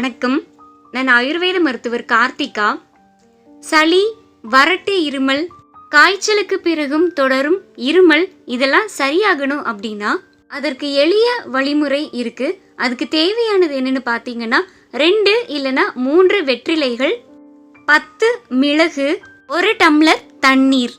வணக்கம். நான் ஆயுர்வேத மருத்துவர் கார்த்திகா. சளி, வறட்டு இருமல், காய்ச்சலுக்கு பிறகும் தொடரும் இருமல் இதெல்லாம் சரியாகணும் அப்படின்னா அதற்கு எளிய வழிமுறை இருக்கு. அதுக்கு தேவையானது என்னன்னு பார்த்தீங்கன்னா 2 இல்லைன்னா 3 வெற்றிலைகள், 10 மிளகு, 1 டம்ளர் தண்ணீர்.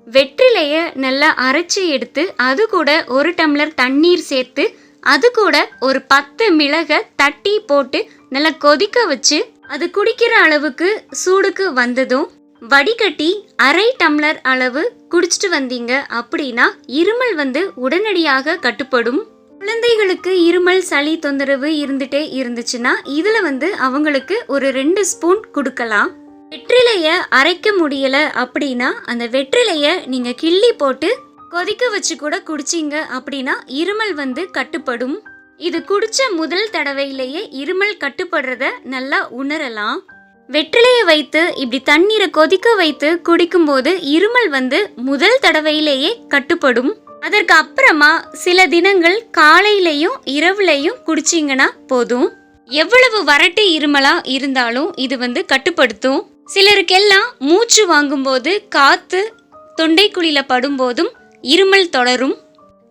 வெற்றிலையை நல்லா அரைச்சி எடுத்து அது கூட 1 டம்ளர் தண்ணீர் சேர்த்து அது கூட ஒரு 10 மிளகை தட்டி போட்டு நல்லா கொதிக்க வச்சு அது குடிக்கிற அளவுக்கு சூடுக்கு வந்ததும் வடிகட்டி 1/2 டம்ளர் அளவு குடிச்சிட்டு வந்தீங்க அப்படின்னா இருமல் உடனடியாக கட்டுப்படும். குழந்தைகளுக்கு இருமல் சளி தொந்தரவு இருந்துட்டே இருந்துச்சுன்னா இதுல அவங்களுக்கு ஒரு 2 ஸ்பூன் கொடுக்கலாம். வெற்றிலைய அரைக்க முடியல அப்படின்னா அந்த வெற்றிலைய நீங்க கிள்ளி போட்டு கொதிக்க வச்சு கூட குடிச்சிங்க அப்படின்னா இருமல் கட்டுப்படும். இது குடிச்ச முதல் தடவையிலேயே இருமல் கட்டுப்படுறத நல்லா உணரலாம். வெற்றிலையை வைத்து இப்படி தண்ணீரை கொதிக்க வைத்து குடிக்கும்போது இருமல் முதல் தடவையிலேயே கட்டுப்படும். அதற்கு அப்புறமா சில தினங்கள் காலையிலையும் இரவுலையும் குடிச்சிங்கன்னா போதும். எவ்வளவு வறட்டு இருமலா இருந்தாலும் இது கட்டுப்படுத்தும். சிலருக்கெல்லாம் மூச்சு வாங்கும்போது காத்து தொண்டைக்குழியில படும்போதும் இருமல் தொடரும்.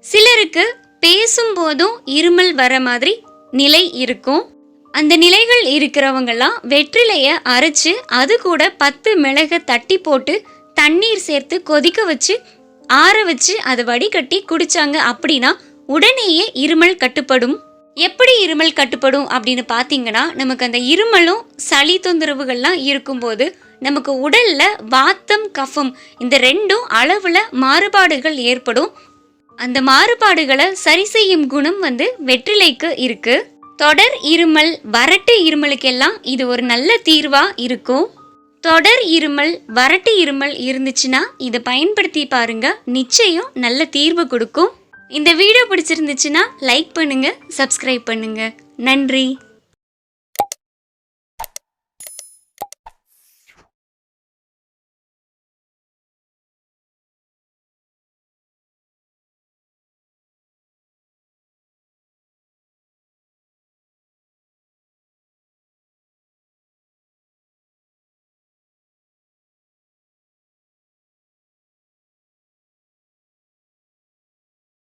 சிலருக்கு பேசும்போதும் இருமல் வர மாதிரி நிலை இருக்கும். அந்த நிலைகள் இருக்கிறவங்கெல்லாம் வெற்றிலைய அரைச்சு அது கூட 10 மிளகை தட்டி போட்டு தண்ணீர் சேர்த்து கொதிக்க வச்சு ஆற வச்சு அதை வடிகட்டி குடிச்சாங்க அப்படின்னா உடனேயே இருமல் கட்டுப்படும். எப்படி இருமல் கட்டுப்படும் அப்படின்னு பார்த்தீங்கன்னா நமக்கு அந்த இருமலும் சளி தொந்தரவுகள்லாம் இருக்கும்போது நமக்கு உடல்ல வாத்தம் கஃபம் இந்த 2ம் அளவுல மாறுபாடுகள் ஏற்படும். அந்த மாறுபாடுகளை சரி செய்யும் குணம் வெற்றிலைக்கு இருக்கு. தொடர் இருமல், வறட்டு இருமலுக்கெல்லாம் இது ஒரு நல்ல தீர்வா இருக்கும். தொடர் இருமல், வறட்டு இருமல் இருந்துச்சுன்னா இதை பயன்படுத்தி பாருங்க, நிச்சயம் நல்ல தீர்வு கொடுக்கும். இந்த வீடியோ பிடிச்சிருந்துச்சுன்னா லைக் பண்ணுங்க, சப்ஸ்கிரைப் பண்ணுங்க. நன்றி.